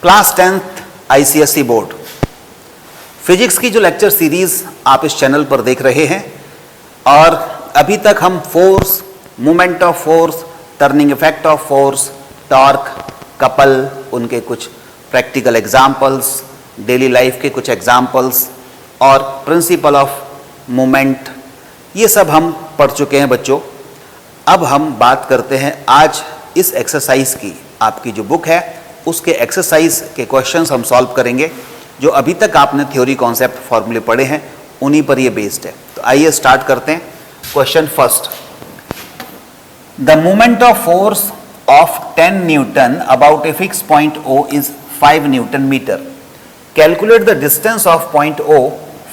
Class 10th ICSE board physics की जो lecture series आप इस चैनल पर देख रहे हैं और अभी तक हम force, moment of force, turning effect of force, torque, couple, उनके कुछ प्रैक्टिकल एग्जाम्पल्स, डेली लाइफ के कुछ एग्जाम्पल्स और प्रिंसिपल ऑफ मोमेंट, ये सब हम पढ़ चुके हैं बच्चों। अब हम बात करते हैं आज इस एक्सरसाइज की। आपकी जो बुक है उसके एक्सरसाइज के क्वेश्चंस हम सॉल्व करेंगे। जो अभी तक आपने थ्योरी कॉन्सेप्ट फॉर्मूले पढ़े हैं उन्हीं पर ये बेस्ड है। तो आइए स्टार्ट करते हैं। Question first, the moment of force of 10 newton about a fix point O is 5 newton metre. Calculate the distance of point O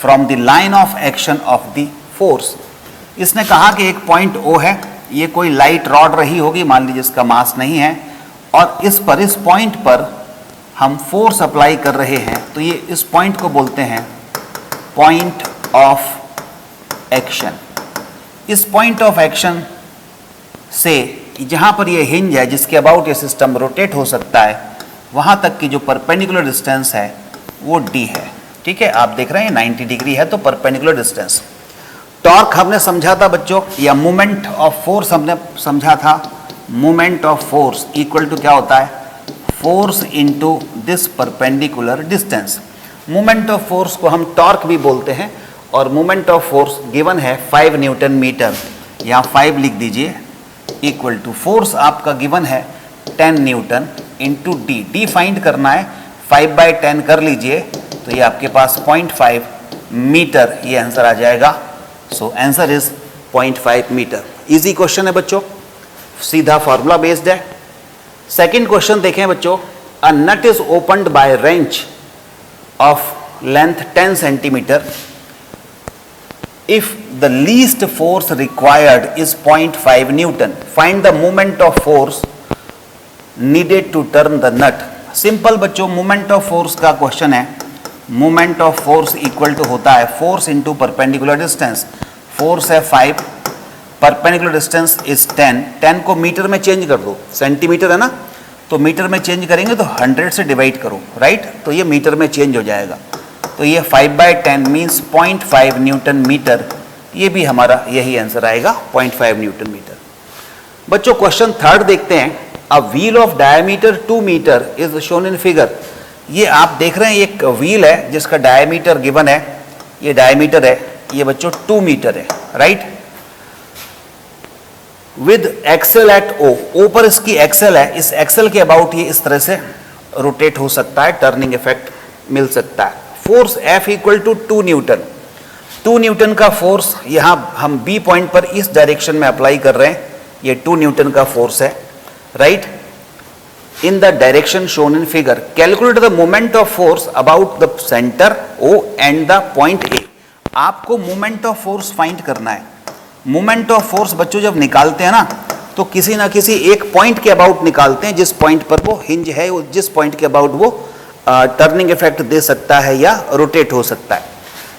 from the line of action of the force. इसने कहा कि एक point O है, ये कोई light rod रही होगी, मान लीजिए इसका मास नहीं है, और इस पॉइंट पर हम फोर्स अप्लाई कर रहे हैं, तो ये इस पॉइंट को बोलते हैं पॉइंट ऑफ एक्शन। इस पॉइंट ऑफ एक्शन से जहाँ पर ये हिंज है जिसके अबाउट ये सिस्टम रोटेट हो सकता है, वहाँ तक की जो परपेंडिकुलर डिस्टेंस है वो d है। ठीक है, आप देख रहे हैं 90 डिग्री है तो परपेंडिकुलर डिस्टेंस। टॉर्क हमने समझा था बच्चों, या मोमेंट ऑफ फोर्स हमने समझा था। Moment of force equal to क्या होता है, force into this perpendicular distance. Moment of force को हम टॉर्क भी बोलते हैं और मोमेंट ऑफ फोर्स गिवन है 5 न्यूटन मीटर, यहाँ 5 लिख दीजिए, इक्वल टू फोर्स आपका गिवन है 10 Newton into D. D find करना है, 5/10 कर लीजिए तो ये आपके पास 0.5 मीटर ये आंसर आ जाएगा। So answer is 0.5 metre. Easy question है बच्चों, सीधा फॉर्मूला बेस्ड है। सेकंड क्वेश्चन देखें बच्चों, a nut is opened by wrench of length 10 centimetre if the least force required is 0.5 newton, find the moment of force needed to turn the nut. Simple बच्चों, moment of force का question है। Moment of force equal to होता है force into perpendicular distance. Force है 5, perpendicular distance is 10। 10 को metre में change कर दो, सेंटीमीटर है ना, तो मीटर में चेंज करेंगे तो 100 से डिवाइड करो, राइट, तो ये मीटर में चेंज हो जाएगा। तो ये 5/10 मीन्स 0.5 न्यूटन मीटर। ये भी हमारा यही आंसर आएगा, 0.5 न्यूटन मीटर। बच्चों क्वेश्चन थर्ड देखते हैं, a wheel of diameter 2 metre is shown in figure. ये आप देख रहे हैं एक व्हील है जिसका डायमीटर गिवन है, ये डायमीटर है, ये बच्चों 2 मीटर है, right, with axle at O पर इसकी एक्सेल है, इस एक्सेल के अबाउट ये इस तरह से रोटेट हो सकता है, टर्निंग इफेक्ट मिल सकता है। Force F equal to 2 newton. 2 newton का फोर्स यहाँ हम B पॉइंट पर इस डायरेक्शन में अप्लाई कर रहे हैं, ये 2 न्यूटन का फोर्स है, right, in the direction shown in figure. Calculate the moment of force about the centre O and the point A। आपको मोमेंट ऑफ फोर्स फाइंड करना है। मोमेंट ऑफ फोर्स बच्चों जब निकालते हैं ना तो किसी ना किसी एक पॉइंट के अबाउट निकालते हैं, जिस पॉइंट पर वो हिंज है, जिस पॉइंट के अबाउट वो टर्निंग इफेक्ट दे सकता है या रोटेट हो सकता है।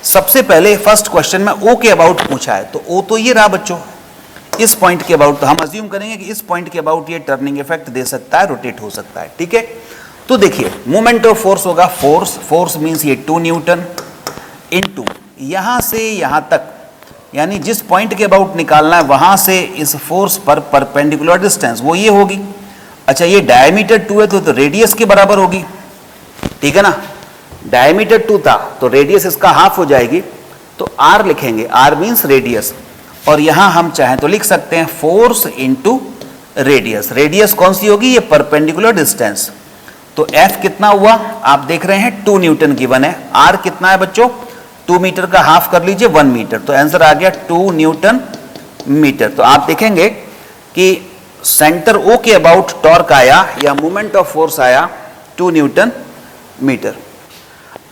सबसे पहले फर्स्ट क्वेश्चन में O के अबाउट पूछा है, तो O तो ये रहा बच्चों, इस पॉइंट के अबाउट, तो हम अज्यूम करेंगे कि इस पॉइंट के अबाउट ये टर्निंग इफेक्ट दे सकता है, रोटेट हो सकता है। ठीक है, तो देखिए मोमेंट ऑफ फोर्स होगा फोर्स मीन्स ये 2 न्यूटन इनटू यहां से यहां तक, यानी जिस पॉइंट के अबाउट निकालना है वहां से इस फोर्स पर परपेंडिकुलर डिस्टेंस वो ये होगी। अच्छा, ये डायमीटर 2 है तो रेडियस के बराबर होगी, ठीक है ना, डायमीटर 2 था तो रेडियस इसका हाफ हो जाएगी, तो R लिखेंगे, R मीन्स रेडियस, और यहां हम चाहें तो लिख सकते हैं फोर्स इंटू रेडियस। रेडियस कौन सी होगी, ये परपेंडिकुलर डिस्टेंस। तो F कितना हुआ, आप देख रहे हैं 2 न्यूटन गिवन है। R कितना है बच्चों, 2 मीटर का हाफ कर लीजिए 1 मीटर, तो आंसर आ गया 2 न्यूटन मीटर। तो आप देखेंगे कि सेंटर O के अबाउट टॉर्क आया या मोमेंट ऑफ फोर्स आया 2 न्यूटन मीटर।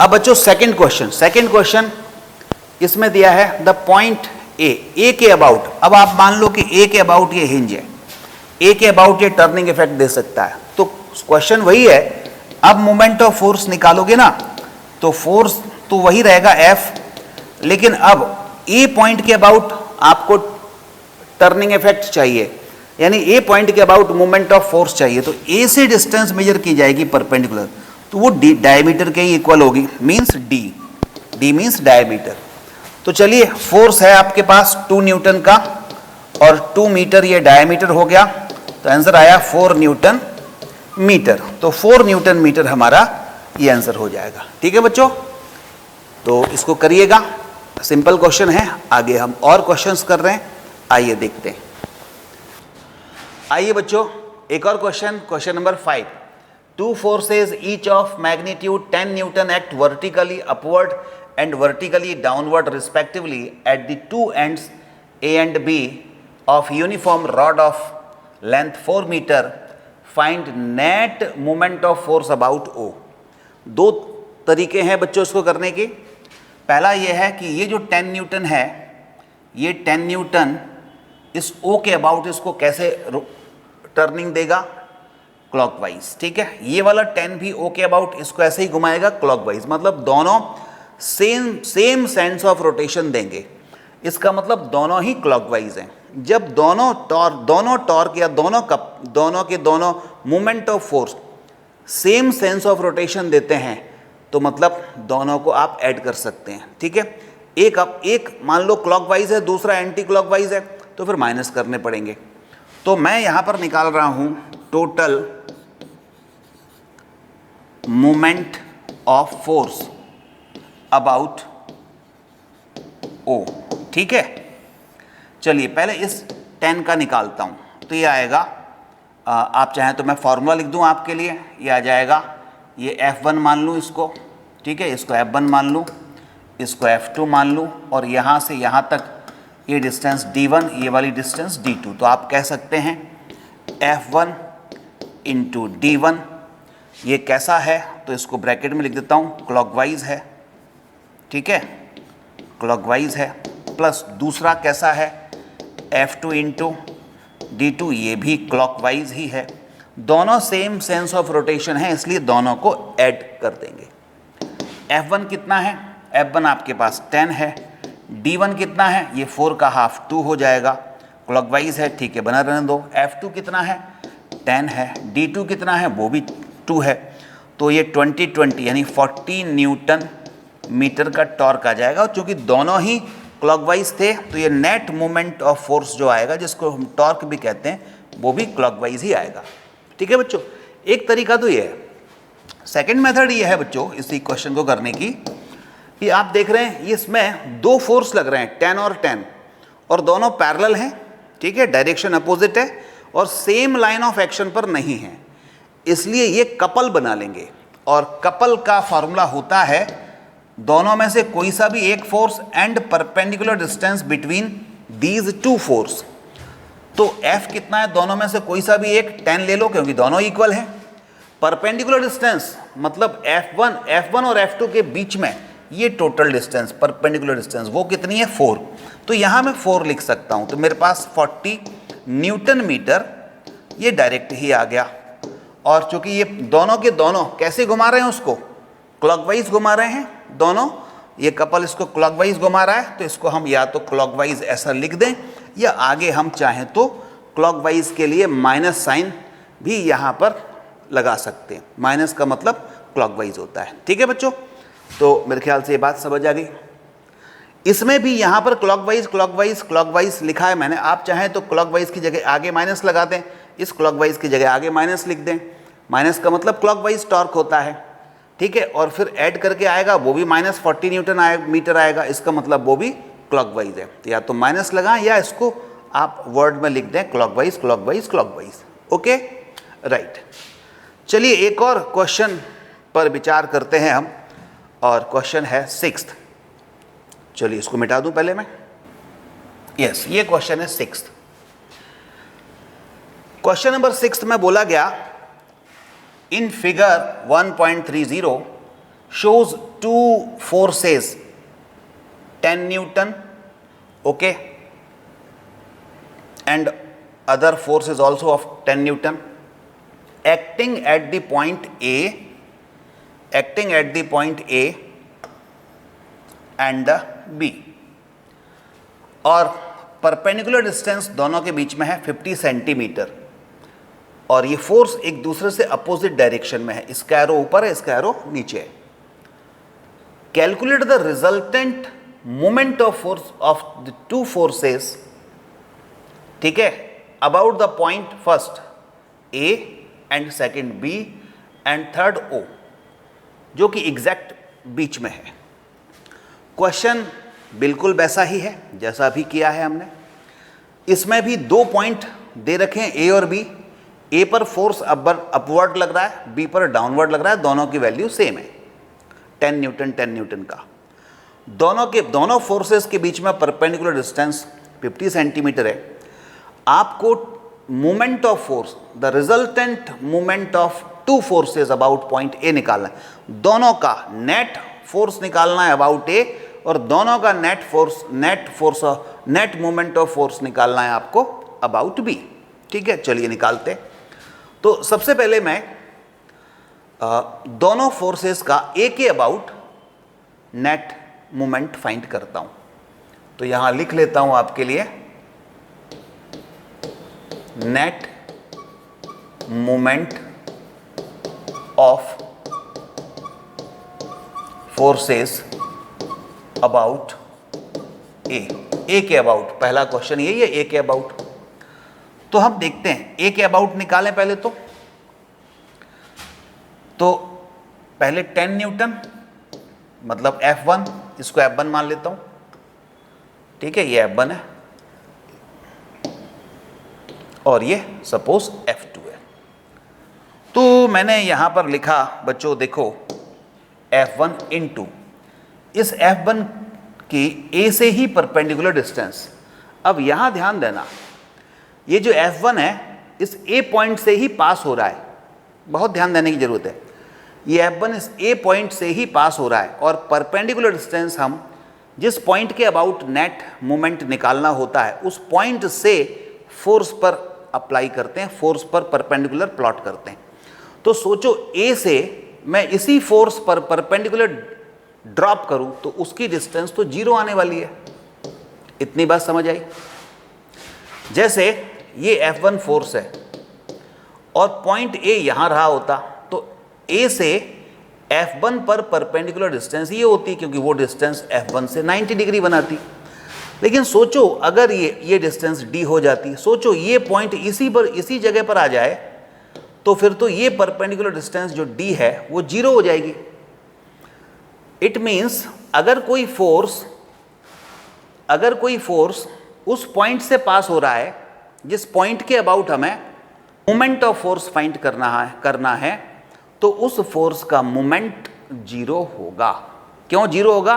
अब बच्चों सेकंड क्वेश्चन इसमें दिया है द पॉइंट A के अबाउट। अब आप मान लो कि A के अबाउट ये हिंज है, A के अबाउट ये टर्निंग इफेक्ट दे सकता है, तो क्वेश्चन वही है। अब मोमेंट ऑफ फोर्स निकालोगे ना तो फोर्स तो वही रहेगा F, लेकिन अब A पॉइंट के अबाउट आपको टर्निंग इफेक्ट चाहिए, यानी A पॉइंट के अबाउट मोमेंट ऑफ फोर्स चाहिए, तो A से डिस्टेंस मेजर की जाएगी परपेंडिकुलर। तो वो डी डायमीटर के ही इक्वल होगी, मीन्स डी मीन्स डायमीटर। तो चलिए फोर्स है आपके पास 2 न्यूटन का और 2 मीटर ये डायमीटर हो गया, तो आंसर आया 4 न्यूटन मीटर। तो 4 न्यूटन मीटर हमारा ये आंसर हो जाएगा। ठीक है बच्चों, तो इसको करिएगा, सिंपल क्वेश्चन है। आगे हम और क्वेश्चंस कर रहे हैं, आइए देखते हैं। आइए बच्चों एक और question number 5। 2 forces each of magnitude 10 Newton act vertically upward and vertically downward respectively at the two ends A and B of uniform rod of length 4 meter. Find net moment of force about O। दो तरीके हैं बच्चों इसको करने के। पहला यह है कि ये जो 10 न्यूटन है, ये 10 न्यूटन इस O के अबाउट इसको कैसे टर्निंग देगा, क्लॉकवाइज। ठीक है, ये वाला 10 भी O के अबाउट इसको ऐसे ही घुमाएगा क्लॉकवाइज, मतलब दोनों सेम सेंस ऑफ रोटेशन देंगे। इसका मतलब दोनों ही क्लॉकवाइज हैं। जब दोनों टॉर्क या दोनों moment of force same sense of rotation देते हैं, तो मतलब दोनों को आप ऐड कर सकते हैं। ठीक है, एक मान लो क्लॉकवाइज है, दूसरा एंटी क्लॉकवाइज है, तो फिर माइनस करने पड़ेंगे। तो मैं यहां पर निकाल रहा हूं total moment of force about O। ठीक है, चलिए पहले इस 10 का निकालता हूं। तो ये आएगा, आप चाहें तो मैं फॉर्मूला लिख दूं आपके लिए। ये आ जाएगा, ये F1 मान लूं इसको, ठीक है, इसको F1 मान लूं, इसको F2 मान लूं, और यहाँ से यहाँ तक ये डिस्टेंस D1, ये वाली डिस्टेंस D2। तो आप कह सकते हैं F1 इंटू D1। ये कैसा है, तो इसको ब्रैकेट में लिख देता हूँ, क्लॉकवाइज है। ठीक है, क्लॉकवाइज है, प्लस दूसरा कैसा है, F2 इंटू D2, ये भी क्लॉकवाइज ही है। दोनों सेम सेंस ऑफ रोटेशन है, इसलिए दोनों को ऐड कर देंगे। F1 कितना है, F1 आपके पास 10 है। D1 कितना है, ये 4 का हाफ 2 हो जाएगा, क्लॉकवाइज है, ठीक है, बना रहने दो। F2 कितना है, 10 है। D2 कितना है, वो भी 2 है। तो ये 20 यानी 40 न्यूटन मीटर का टॉर्क आ जाएगा। और चूंकि दोनों ही क्लॉकवाइज थे, तो ये नेट मोमेंट ऑफ फोर्स जो आएगा, जिसको हम टॉर्क भी कहते हैं, वो भी क्लॉकवाइज ही आएगा। ठीक है बच्चों, एक तरीका तो ये है। सेकंड मेथड ये है बच्चों इसी क्वेश्चन को करने की, कि आप देख रहे हैं ये इसमें 2 फोर्स लग रहे हैं, 10 और 10, और दोनों पैरेलल हैं। ठीक है, डायरेक्शन अपोजिट है और सेम लाइन ऑफ एक्शन पर नहीं है, इसलिए ये कपल बना लेंगे। और कपल का फॉर्मूला होता है दोनों में से कोई सा भी एक force and perpendicular distance between these 2 force. तो F कितना है, दोनों में से कोई सा भी एक 10 ले लो, क्योंकि दोनों इक्वल हैं। परपेंडिकुलर डिस्टेंस मतलब F1 और F2 के बीच में ये टोटल डिस्टेंस, परपेंडिकुलर डिस्टेंस, वो कितनी है, 4। तो यहाँ मैं 4 लिख सकता हूँ। तो मेरे पास 40 न्यूटन मीटर ये डायरेक्ट ही आ गया। और चूंकि ये दोनों के दोनों कैसे घुमा रहे हैं, उसको क्लॉकवाइज घुमा रहे हैं दोनों, ये कपल इसको क्लॉकवाइज घुमा रहा है, तो इसको हम या तो क्लॉकवाइज ऐसा लिख दें, या आगे हम चाहें तो क्लॉकवाइज के लिए माइनस साइन भी यहाँ पर लगा सकते हैं। माइनस का मतलब क्लॉकवाइज होता है। ठीक है बच्चों, तो मेरे ख्याल से ये बात समझ आ गई। इसमें भी यहाँ पर क्लॉकवाइज लिखा है मैंने। आप चाहें तो क्लॉकवाइज की जगह आगे माइनस लगा दें, इस क्लॉकवाइज की जगह आगे माइनस लिख दें। माइनस का मतलब क्लॉकवाइज टॉर्क होता है। ठीक है, और फिर ऐड करके आएगा, वो भी माइनस 40 न्यूटन मीटर आएगा, इसका मतलब वो भी क्लॉकवाइज है। तो या तो माइनस लगाएं या इसको आप वर्ड में लिख दें क्लॉकवाइज। Okay, right. चलिए एक और क्वेश्चन पर विचार करते हैं हम, और क्वेश्चन है 6th। चलिए इसको मिटा दूं पहले मैं। यस, ये क्वेश्चन है 6th। क्वेश्चन नंबर 6 में बोला गया, in figure 1.30 shows 2 forces 10 Newton, okay, and other forces also of 10 Newton acting at the point A and the B, और परपेंडिकुलर डिस्टेंस दोनों के बीच में है 50 सेंटीमीटर, और ये फोर्स एक दूसरे से अपोजिट डायरेक्शन में है, इसका एरो ऊपर है, इसका एरो नीचे है। Calculate the resultant moment of force of the two forces, ठीक है, about the point first A and second B and third O, जो कि एग्जैक्ट बीच में है। क्वेश्चन बिल्कुल वैसा ही है जैसा अभी किया है हमने। इसमें भी दो पॉइंट दे रखे हैं ए और बी। ए पर फोर्स अपवर्ड लग रहा है, बी पर डाउनवर्ड लग रहा है, दोनों की वैल्यू सेम है 10 न्यूटन 10 न्यूटन का। दोनों फोर्सेस के बीच में परपेंडिकुलर डिस्टेंस 50 सेंटीमीटर है। आपको moment of force, the resultant moment of two forces about point A निकालना है। दोनों का नेट फोर्स निकालना है अबाउट ए, और दोनों का नेट मोमेंट ऑफ फोर्स निकालना है आपको अबाउट बी। ठीक है, चलिए निकालते हैं। तो सबसे पहले मैं दोनों फोर्सेस का ए के अबाउट नेट मोमेंट फाइंड करता हूं। तो यहां लिख लेता हूं आपके लिए net moment of forces about A के अबाउट। पहला क्वेश्चन यही है, ए के अबाउट। तो हम देखते हैं ए के अबाउट निकालें पहले। तो पहले 10 न्यूटन मतलब F1, इसको F1 मान लेता हूं। ठीक है, ये F1 है और ये सपोज F2 है। तो मैंने यहां पर लिखा बच्चों, देखो F1 इंटू इस F1 की A से ही परपेंडिकुलर डिस्टेंस। अब यहां ध्यान देना, ये जो F1 है इस A पॉइंट से ही पास हो रहा है, बहुत ध्यान देने की जरूरत है। ये F1 इस A पॉइंट से ही पास हो रहा है, और परपेंडिकुलर डिस्टेंस हम जिस पॉइंट के अबाउट नेट मोमेंट निकालना होता है उस पॉइंट से फोर्स पर अप्लाई करते हैं, फोर्स पर परपेंडिकुलर प्लॉट करते हैं। तो सोचो A से मैं इसी फोर्स पर परपेंडिकुलर ड्रॉप करूं तो उसकी डिस्टेंस तो 0 आने वाली है। इतनी बात समझ आई? जैसे ये F1 फोर्स है और पॉइंट A यहां रहा होता, तो A से F1 पर परपेंडिकुलर डिस्टेंस ये होती, क्योंकि वो डिस्टेंस F1 से 90 डिग्री बनाती। लेकिन सोचो अगर ये डिस्टेंस D हो जाती, सोचो ये पॉइंट इसी जगह पर आ जाए, तो फिर तो ये परपेंडिकुलर डिस्टेंस जो D है वो 0 हो जाएगी। इट मीन्स अगर कोई फोर्स उस पॉइंट से पास हो रहा है जिस पॉइंट के अबाउट हमें मोमेंट ऑफ फोर्स फाइंड करना है, तो उस फोर्स का मोमेंट 0 होगा। क्यों 0 होगा?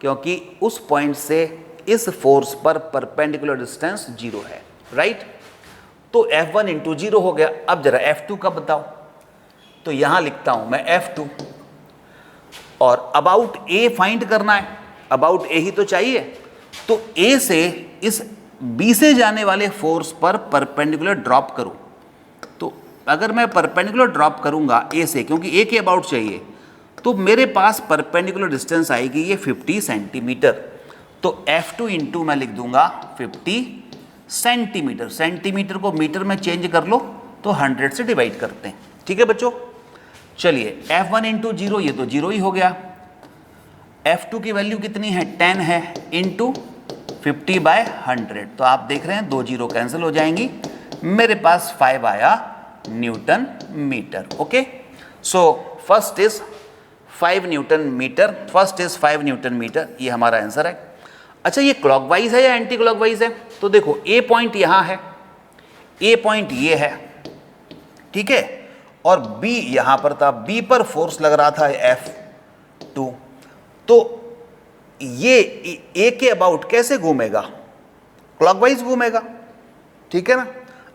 क्योंकि उस पॉइंट से इस फोर्स पर परपेंडिकुलर डिस्टेंस 0 है, राइट? तो F1 इंटू 0 हो गया। अब जरा F2 का बताओ। तो यहां लिखता हूं मैं F2, और अबाउट A फाइंड करना है, अबाउट A ही तो चाहिए। तो A से इस B से जाने वाले फोर्स पर परपेंडिकुलर ड्रॉप करूं, तो अगर मैं परपेंडिकुलर ड्रॉप करूंगा A से, क्योंकि A के अबाउट चाहिए, तो मेरे पास परपेंडिकुलर डिस्टेंस आएगी ये 50 सेंटीमीटर। तो F2 इंटू मैं लिख दूंगा 50 सेंटीमीटर। सेंटीमीटर को मीटर में चेंज कर लो तो 100 से डिवाइड करते हैं। ठीक है बच्चों, चलिए F1 इंटू 0, ये तो 0 ही हो गया। F2 की वैल्यू कितनी है? 10 है, इंटू 50/100। तो आप देख रहे हैं 2 0 कैंसिल हो जाएंगी, मेरे पास 5 आया newton metre. Okay, so first is 5 newton metre, ये हमारा आंसर है। अच्छा, ये क्लॉकवाइज है या एंटी क्लॉकवाइज है? तो देखो ए पॉइंट यहां है, ए पॉइंट ये है, ठीक है, और बी यहां पर था, बी पर फोर्स लग रहा था F2। तो ये ए के अबाउट कैसे घूमेगा? क्लॉकवाइज घूमेगा, ठीक है ना।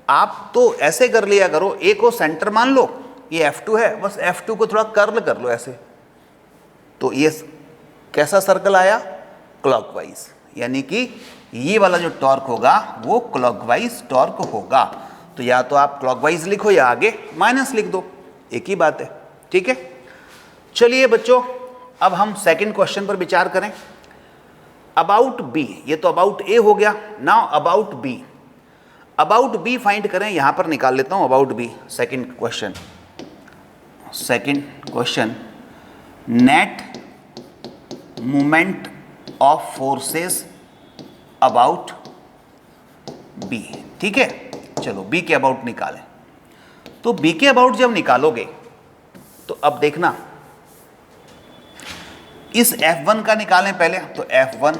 आप तो ऐसे कर लिया करो, ए को सेंटर मान लो, ये F2 है, बस F2 को थोड़ा कर्ल कर लो ऐसे, तो ये कैसा सर्कल आया? क्लॉकवाइज। यानी कि ये वाला जो टॉर्क होगा वो क्लॉकवाइज टॉर्क होगा। तो या तो आप क्लॉकवाइज लिखो या आगे माइनस लिख दो, एक ही बात है। ठीक है, चलिए बच्चों, अब हम सेकंड क्वेश्चन पर विचार करें। अबाउट बी, ये तो अबाउट ए हो गया, now about B. About B find करें, यहां पर निकाल लेता हूं about B. Second question, net moment of forces about B. ठीक है, चलो बी के अबाउट निकालें। तो बी के अबाउट जब निकालोगे तो अब देखना, इस F1 का निकालें पहले, तो F1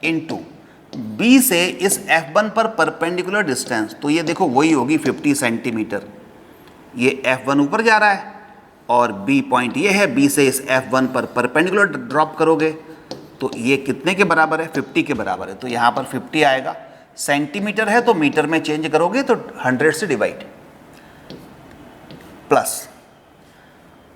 इंटू बी से इस F1 पर परपेंडिकुलर डिस्टेंस, तो ये देखो वही होगी 50 सेंटीमीटर। ये F1 ऊपर जा रहा है और बी पॉइंट ये है, बी से इस F1 पर परपेंडिकुलर ड्रॉप करोगे तो ये कितने के बराबर है, 50 के बराबर है। तो यहाँ पर 50 आएगा, सेंटीमीटर है तो मीटर में चेंज करोगे तो 100 से डिवाइड, प्लस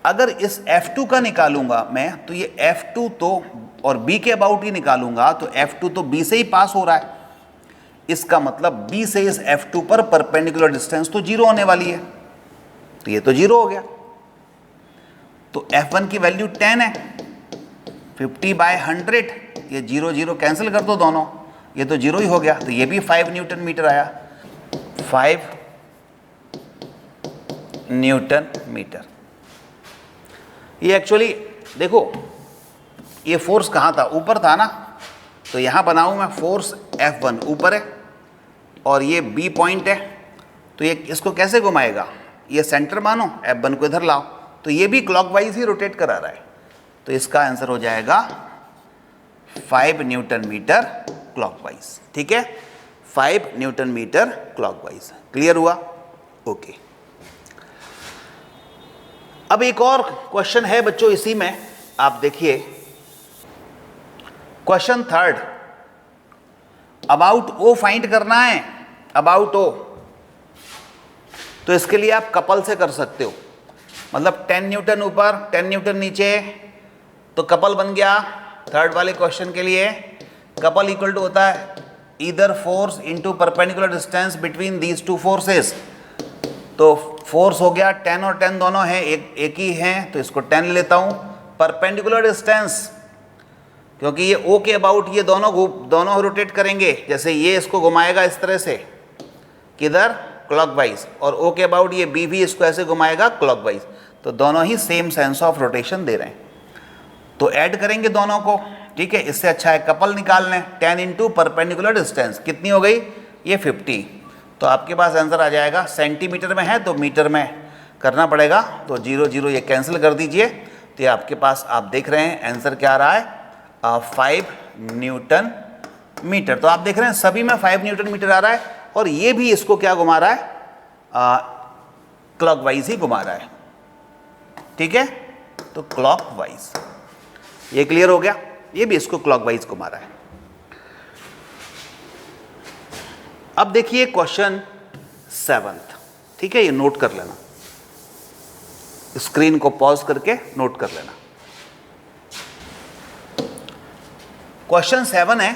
अगर इस F2 का निकालूंगा मैं तो ये F2 तो, और B के अबाउट ही निकालूंगा तो F2 तो B से ही पास हो रहा है, इसका मतलब B से इस F2 पर परपेंडिकुलर डिस्टेंस तो 0 होने वाली है, तो ये तो 0 हो गया। तो F1 की वैल्यू 10 है, 50/100, ये 0 0 कैंसिल कर दो दोनों, ये तो 0 ही हो गया, तो ये भी 5 न्यूटन मीटर आया, 5 न्यूटन मीटर। ये एक्चुअली देखो, ये फोर्स कहाँ था, ऊपर था ना, तो यहाँ बनाऊँ मैं फोर्स F1 ऊपर है और ये B पॉइंट है, तो ये इसको कैसे घुमाएगा, ये सेंटर मानो, F1 को इधर लाओ, तो ये भी क्लॉकवाइज ही रोटेट करा रहा है, तो इसका आंसर हो जाएगा 5 न्यूटन मीटर क्लॉकवाइज। ठीक है, 5 न्यूटन मीटर क्लॉकवाइज। क्लियर हुआ? ओके। अब एक और क्वेश्चन है बच्चों इसी में, आप देखिए question third, about O find करना है, अबाउट ओ। तो इसके लिए आप कपल से कर सकते हो, मतलब 10 न्यूटन ऊपर 10 न्यूटन नीचे, तो कपल बन गया। थर्ड वाले क्वेश्चन के लिए कपल इक्वल टू होता है either force into perpendicular distance between these two forces. तो फोर्स हो गया 10 और 10 दोनों हैं, एक ही हैं, तो इसको 10 लेता हूं। परपेंडिकुलर डिस्टेंस, क्योंकि ये ओ के अबाउट ये दोनों रोटेट करेंगे, जैसे ये इसको घुमाएगा इस तरह से, किधर, क्लॉकवाइज, और ओ के अबाउट ये बी भी इसको ऐसे घुमाएगा क्लॉकवाइज, तो दोनों ही सेम सेंस ऑफ रोटेशन दे रहे हैं, तो ऐड करेंगे दोनों को। ठीक है, इससे अच्छा है कपल निकाल लें। 10 इंटू परपेंडिकुलर डिस्टेंस कितनी हो गई, ये 50, तो आपके पास आंसर आ जाएगा। सेंटीमीटर में है तो मीटर में करना पड़ेगा, तो 0 0 ये कैंसिल कर दीजिए, तो ये आपके पास आप देख रहे हैं आंसर क्या आ रहा है, 5 न्यूटन मीटर। तो आप देख रहे हैं सभी में 5 न्यूटन मीटर आ रहा है, और ये भी इसको क्या घुमा रहा है, क्लॉकवाइज ही घुमा रहा है। ठीक है, तो क्लॉकवाइज, ये क्लियर हो गया, ये भी इसको क्लॉकवाइज घुमा रहा है। अब देखिए क्वेश्चन 7। ठीक है, ये नोट कर लेना, स्क्रीन को पॉज करके नोट कर लेना। क्वेश्चन 7 है,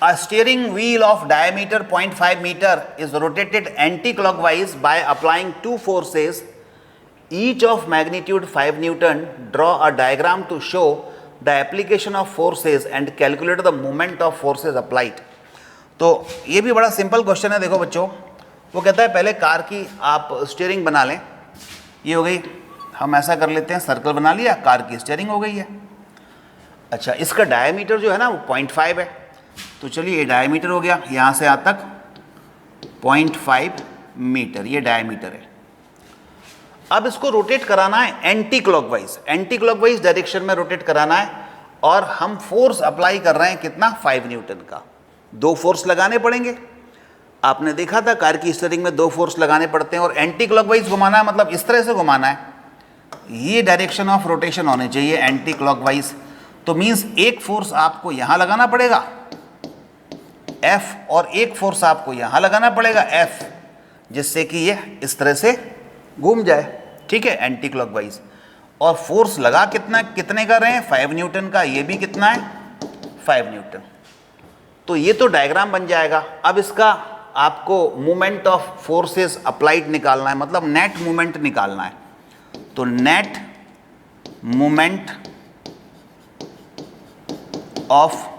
a steering wheel of diameter 0.5 meter is rotated anti-clockwise by applying two forces each of magnitude 5 Newton. Draw a diagram to show the application of forces and calculate the moment of forces applied. तो ये भी बड़ा simple question है। देखो बच्चों, वो कहता है पहले कार की आप स्टीयरिंग बना लें, ये हो गई, हम ऐसा कर लेते हैं, सर्कल बना लिया, कार की स्टीयरिंग हो गई है। अच्छा, इसका डायमीटर जो है ना वो 0.5 है, तो चलिए ये डायमीटर हो गया, यहाँ से यहाँ तक 0.5 मीटर ये डायमीटर है। अब इसको रोटेट कराना है एंटी क्लॉकवाइज डायरेक्शन में रोटेट कराना है, और हम फोर्स अप्लाई कर रहे हैं कितना, 5 न्यूटन का। 2 फोर्स लगाने पड़ेंगे, आपने देखा था कार की स्टीयरिंग में 2 फोर्स लगाने पड़ते हैं, और एंटी क्लॉकवाइज घुमाना है, मतलब इस तरह से घुमाना है, ये डायरेक्शन ऑफ रोटेशन होने चाहिए एंटी क्लॉकवाइज। तो मीन्स एक फोर्स आपको यहाँ लगाना पड़ेगा F, और एक फोर्स आपको यहाँ लगाना पड़ेगा F, जिससे कि ये इस तरह से घूम जाए। ठीक है, एंटी क्लॉकवाइज, और फोर्स लगा कितने का रहे हैं, 5 न्यूटन का, ये भी कितना है, 5 न्यूटन। तो ये तो डायग्राम बन जाएगा। अब इसका आपको मोमेंट ऑफ फोर्सेस अप्लाइड निकालना है, मतलब नेट मोमेंट निकालना है। तो नेट मोमेंट ऑफ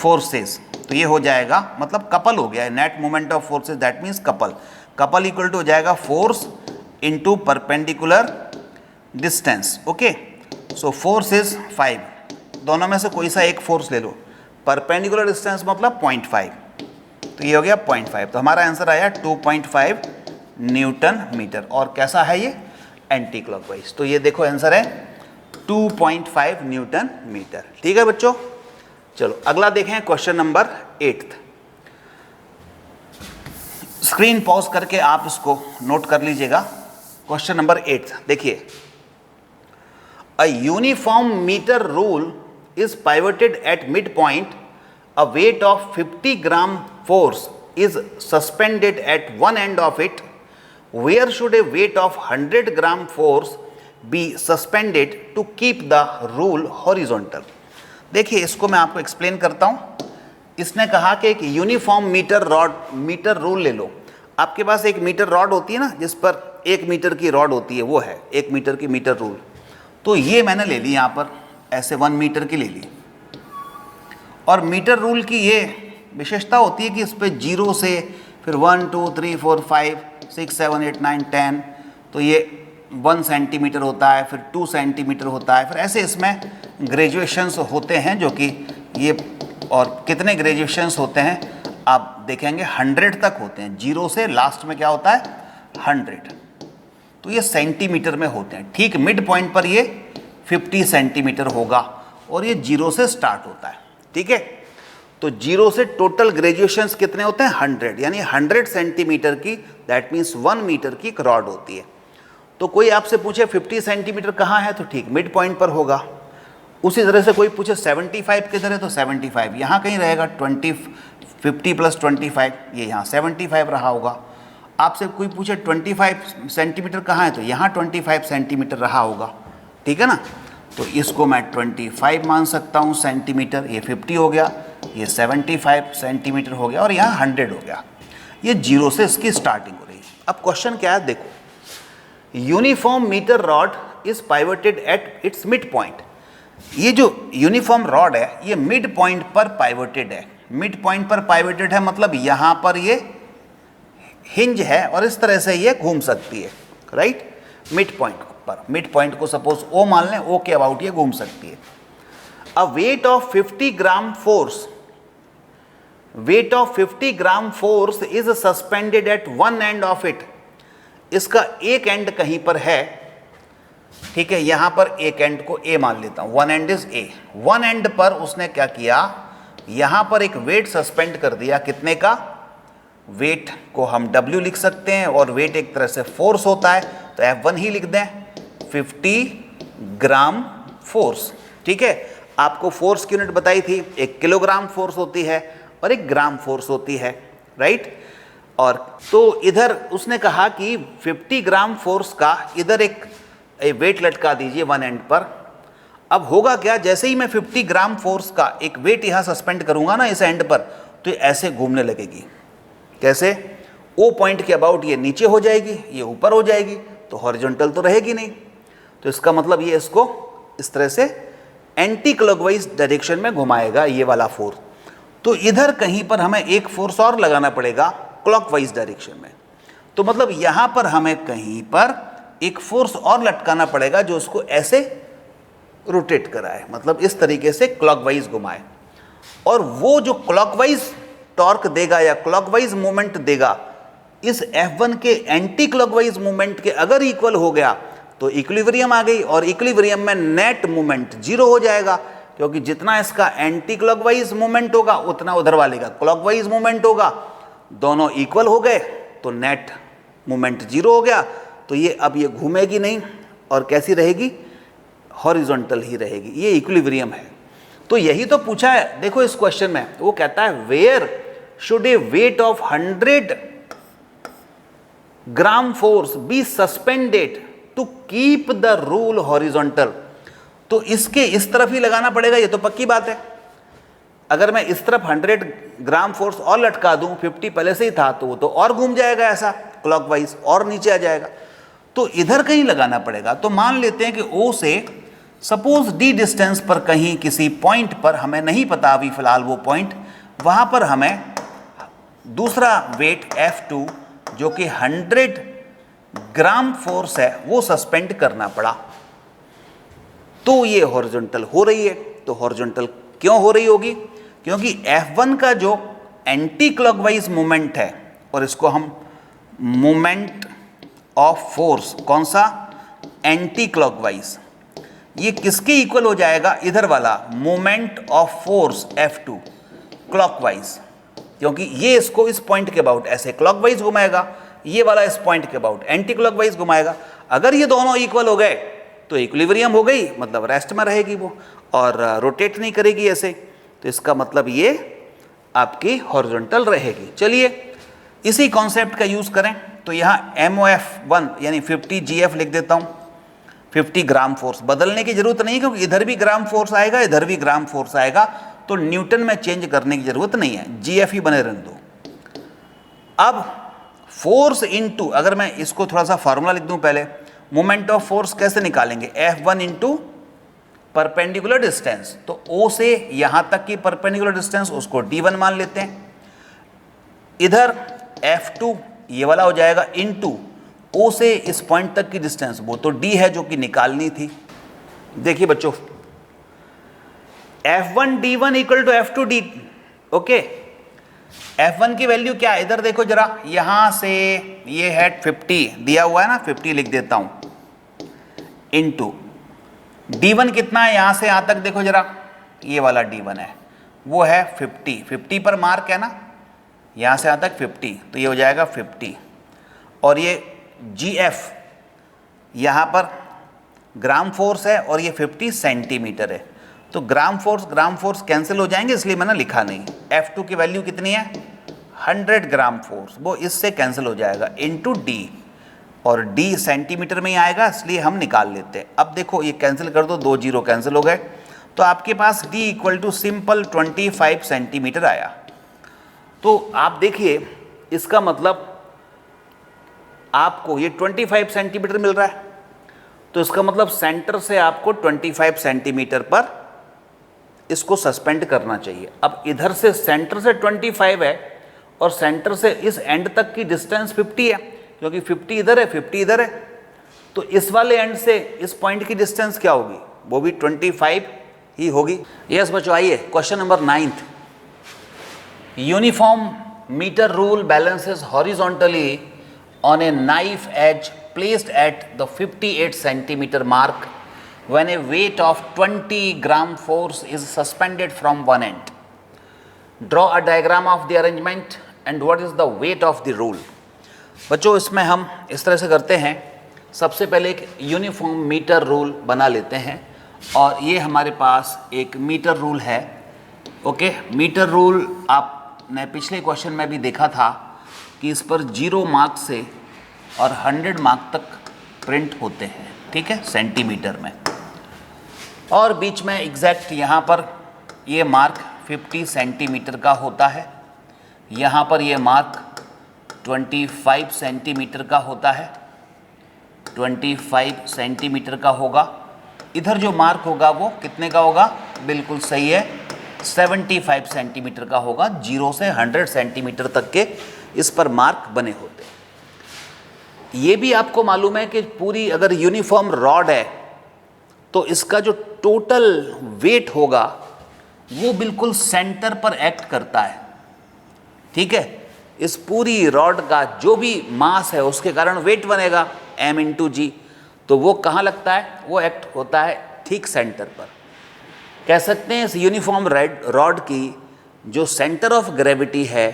फोर्सेस, तो ये हो जाएगा मतलब कपल हो गया है, net moment of forces that means couple, couple equal to हो जाएगा force into perpendicular distance. Okay, so force is 5, दोनों में से कोई सा एक फोर्स ले लो, परपेंडिकुलर डिस्टेंस मतलब 0.5, तो ये हो गया 0.5, तो हमारा आंसर आया 2.5 न्यूटन मीटर। और कैसा है ये, एंटी क्लॉकवाइज, तो ये देखो आंसर है 2.5 न्यूटन मीटर। ठीक है बच्चों, चलो अगला देखें क्वेश्चन नंबर 8। स्क्रीन पॉज करके आप इसको नोट कर लीजिएगा। क्वेश्चन नंबर 8 देखिए, a uniform metre rule is pivoted at midpoint, a weight of 50 gram force is suspended at one end of it. Where should a weight of 100 gram force be suspended to keep the rule horizontal? देखिए इसको मैं आपको explain करता हूँ। इसने कहा कि एक यूनिफॉर्म मीटर रूल ले लो। आपके पास एक मीटर रॉड होती है ना, जिस पर 1 मीटर की रॉड होती है, वो है 1 मीटर की मीटर रूल। तो ये मैंने ले ली यहाँ पर ऐसे 1 मीटर की ले ली, और मीटर रूल की ये विशेषता होती है कि इस पर 0 से फिर 1 2 3 4 5 6 7 8 9 10, तो ये 1 सेंटीमीटर होता है, फिर 2 सेंटीमीटर होता है, फिर ऐसे इसमें ग्रेजुएशंस होते हैं, जो कि ये और कितने ग्रेजुएशंस होते हैं आप देखेंगे 100 तक होते हैं, 0 से लास्ट में क्या होता है 100, तो ये सेंटीमीटर में होते हैं। ठीक मिड पॉइंट पर ये 50 सेंटीमीटर होगा और ये 0 से स्टार्ट होता है। ठीक है, तो 0 से टोटल ग्रेजुएशंस कितने होते हैं 100, यानी 100 सेंटीमीटर की, दैट मीन्स 1 मीटर की एक रॉड होती है। तो कोई आपसे पूछे 50 सेंटीमीटर कहाँ है, तो ठीक मिड पॉइंट पर होगा। उसी तरह से कोई पूछे 75 किधर है, तो 75 यहाँ कहीं रहेगा, 50 + 25 ये यहाँ 75 रहा होगा। आपसे कोई पूछे 25 सेंटीमीटर कहाँ है, तो यहाँ 25 सेंटीमीटर रहा होगा। ठीक है ना, तो इसको मैं 25 मान सकता हूँ सेंटीमीटर, ये 50 हो गया, ये 75 सेंटीमीटर हो गया, और यहाँ 100 हो गया। ये 0 से इसकी स्टार्टिंग हो रही है। अब क्वेश्चन क्या है देखो, uniform metre rod is pivoted at its mid point. ये जो यूनिफॉर्म रॉड है ये मिड पॉइंट पर पाइवटेड है। मिड पॉइंट पर पाइवटेड है मतलब यहाँ पर ये हिंज है और इस तरह से ये घूम सकती है, राइट, मिड पॉइंट पर। मिड पॉइंट को सपोज ओ मान लें, ओ के अबाउट ये घूम सकती है। A weight of 50 gram force, weight of 50 gram force is suspended at one end of it. इसका एक एंड कहीं पर है, ठीक है, यहां पर एक एंड को ए मान लेता हूं, one and is a. One and पर उसने क्या किया, यहां पर एक वेट सस्पेंड कर दिया, कितने का, वेट को हम W लिख सकते हैं, और वेट एक तरह से फोर्स होता है, तो F1 ही लिख दें, 50 ग्राम फोर्स। ठीक है, आपको फोर्स की यूनिट बताई थी, एक किलोग्राम फोर्स होती है और एक ग्राम फोर्स होती है, राइट। और तो इधर उसने कहा कि 50 ग्राम फोर्स का इधर एक वेट लटका दीजिए वन एंड पर। अब होगा क्या, जैसे ही मैं 50 ग्राम फोर्स का एक वेट यहाँ सस्पेंड करूँगा ना इस एंड पर, तो ये ऐसे घूमने लगेगी। कैसे, ओ पॉइंट के अबाउट ये नीचे हो जाएगी, ये ऊपर हो जाएगी, तो हॉरिजॉन्टल तो रहेगी नहीं। तो इसका मतलब ये इसको इस तरह से एंटी क्लॉकवाइज डायरेक्शन में घुमाएगा ये वाला फोर्स। तो इधर कहीं पर हमें एक फोर्स और लगाना पड़ेगा क्लॉकवाइज डायरेक्शन में। तो मतलब यहाँ पर हमें कहीं पर एक फोर्स और लटकाना पड़ेगा जो उसको ऐसे रोटेट कराए, मतलब इस तरीके से क्लॉकवाइज घुमाए। और वो जो क्लॉकवाइज टॉर्क देगा या क्लॉकवाइज मूवमेंट देगा, इस F1 के एंटी क्लॉकवाइज मूवमेंट के अगर इक्वल हो गया तो इक्विलिब्रियम आ गई, और इक्विलिब्रियम में नेट मूवमेंट 0 हो जाएगा, क्योंकि जितना इसका एंटी क्लॉकवाइज मूवमेंट होगा उतना उधर वाले का क्लॉकवाइज मूवमेंट होगा, दोनों इक्वल हो गए तो नेट मूवमेंट 0 हो गया। तो ये अब ये घूमेगी नहीं और कैसी रहेगी, हॉरिजॉन्टल ही रहेगी, ये इक्विलिब्रियम है। तो यही तो पूछा है देखो इस क्वेश्चन में, वो कहता है where should a weight of 100 gram force be suspended to keep the rule horizontal. तो इसके इस तरफ ही लगाना पड़ेगा, ये तो पक्की बात है। अगर मैं इस तरफ 100 ग्राम फोर्स और लटका दूं, 50 पहले से ही था, तो वो तो और घूम जाएगा ऐसा क्लॉकवाइज और नीचे आ जाएगा। तो इधर कहीं लगाना पड़ेगा। तो मान लेते हैं कि O से सपोज डी डिस्टेंस पर कहीं किसी पॉइंट पर, हमें नहीं पता अभी फिलहाल वो पॉइंट, वहां पर हमें दूसरा वेट F2 जो कि 100 ग्राम फोर्स है वो सस्पेंड करना पड़ा। तो ये हॉरिजॉन्टल हो रही है। तो हॉरिजॉन्टल क्यों हो रही होगी? क्योंकि F1 का जो एंटी क्लॉकवाइज मूवमेंट है, और इसको हम मूवमेंट ऑफ फोर्स, कौन सा? एंटी क्लॉकवाइज, ये किसके इक्वल हो जाएगा? इधर वाला movement of force F2 clockwise, क्योंकि ये इसको इस पॉइंट के अबाउट ऐसे क्लॉकवाइज घुमाएगा, ये वाला इस पॉइंट के अबाउट एंटी क्लॉकवाइज घुमाएगा। अगर ये दोनों इक्वल हो गए तो इक्विलिब्रियम हो गई, मतलब रेस्ट में रहेगी वो और रोटेट नहीं करेगी ऐसे, तो इसका मतलब ये आपकी हॉरिजॉन्टल रहेगी। चलिए इसी कॉन्सेप्ट का यूज करें, तो यहाँ MOF1 यानी 50 GF लिख देता हूँ। 50 ग्राम फोर्स बदलने की जरूरत नहीं, क्योंकि इधर भी ग्राम फोर्स आएगा, इधर भी ग्राम फोर्स आएगा, तो न्यूटन में चेंज करने की जरूरत नहीं है, GF ही बने रहने दो। अब फोर्स इनटू, अगर मैं इसको थोड़ा सा फार्मूला लिख दूं पहले, मोमेंट ऑफ फोर्स कैसे निकालेंगे? F1 इंटू परपेंडिकुलर डिस्टेंस, तो O से यहां तक की परपेंडिकुलर डिस्टेंस उसको D1 मान लेते हैं। इधर F2 ये वाला हो जाएगा इनटू O से इस पॉइंट तक की डिस्टेंस, वो तो D है जो कि निकालनी थी। देखिए बच्चों, F1 D1 equal to F2 D, okay. F1 की वैल्यू क्या है? इधर देखो जरा, यहां से ये है 50 दिया हुआ है ना, 50 लिख देता हूं, इनटू D1 कितना है? यहां से यहां तक देखो जरा, ये वाला D1 है, वो है 50, 50 पर मार्क है ना, यहां से यहां तक 50, तो ये हो जाएगा 50। और ये GF यहां पर ग्राम फोर्स है और ये 50 सेंटीमीटर है, तो ग्राम फोर्स कैंसिल हो जाएंगे, इसलिए मैंने लिखा नहीं। F2 की वैल्यू कितनी है? 100 ग्राम फोर्स, वो इससे कैंसिल हो जाएगा इनटू D, और D सेंटीमीटर में ही आएगा, इसलिए हम निकाल लेते हैं। अब देखो ये कैंसिल कर दो, 2 जीरो कैंसिल हो गए, तो आपके पास D equal to simple 25 centimetre आया। तो आप देखिए, इसका मतलब आपको ये 25 सेंटीमीटर मिल रहा है, तो इसका मतलब सेंटर से आपको 25 सेंटीमीटर पर इसको सस्पेंड करना चाहिए। अब इधर से सेंटर से 25 है और सेंटर से इस एंड तक की डिस्टेंस 50 है, क्योंकि 50 इधर है, 50 इधर है, तो इस वाले एंड से इस पॉइंट की डिस्टेंस क्या होगी? वो भी 25 ही होगी। यस बच्चों, आइए question number 9th। Uniform metre rule balances horizontally on a knife edge placed at the 58 centimetre mark when a weight of 20 gram force is suspended from one end. Draw a diagram of the arrangement and what is the weight of the rule. बच्चों इसमें हम इस तरह से करते हैं, सबसे पहले एक यूनिफॉर्म मीटर रूल बना लेते हैं, और ये हमारे पास एक मीटर रूल है, ओके। मीटर रूल आपने पिछले क्वेश्चन में भी देखा था कि इस पर 0 मार्क से और 100 मार्क तक प्रिंट होते हैं, ठीक है, सेंटीमीटर में, और बीच में एग्जैक्ट यहाँ पर ये मार्क 50 सेंटीमीटर का होता है, यहाँ पर ये मार्क 25 सेंटीमीटर का होता है, 25 सेंटीमीटर का होगा। इधर जो मार्क होगा वो कितने का होगा? बिल्कुल सही है, 75 सेंटीमीटर का होगा। 0 से 100 सेंटीमीटर तक के इस पर मार्क बने होते हैं। ये भी आपको मालूम है कि पूरी अगर यूनिफॉर्म रॉड है तो इसका जो टोटल वेट होगा वो बिल्कुल सेंटर पर एक्ट करता है, ठीक है। इस पूरी रॉड का जो भी मास है उसके कारण वेट बनेगा m इंटू जी, तो वो कहाँ लगता है? वो एक्ट होता है ठीक सेंटर पर। कह सकते हैं इस यूनिफॉर्म रॉड की जो सेंटर ऑफ ग्रेविटी है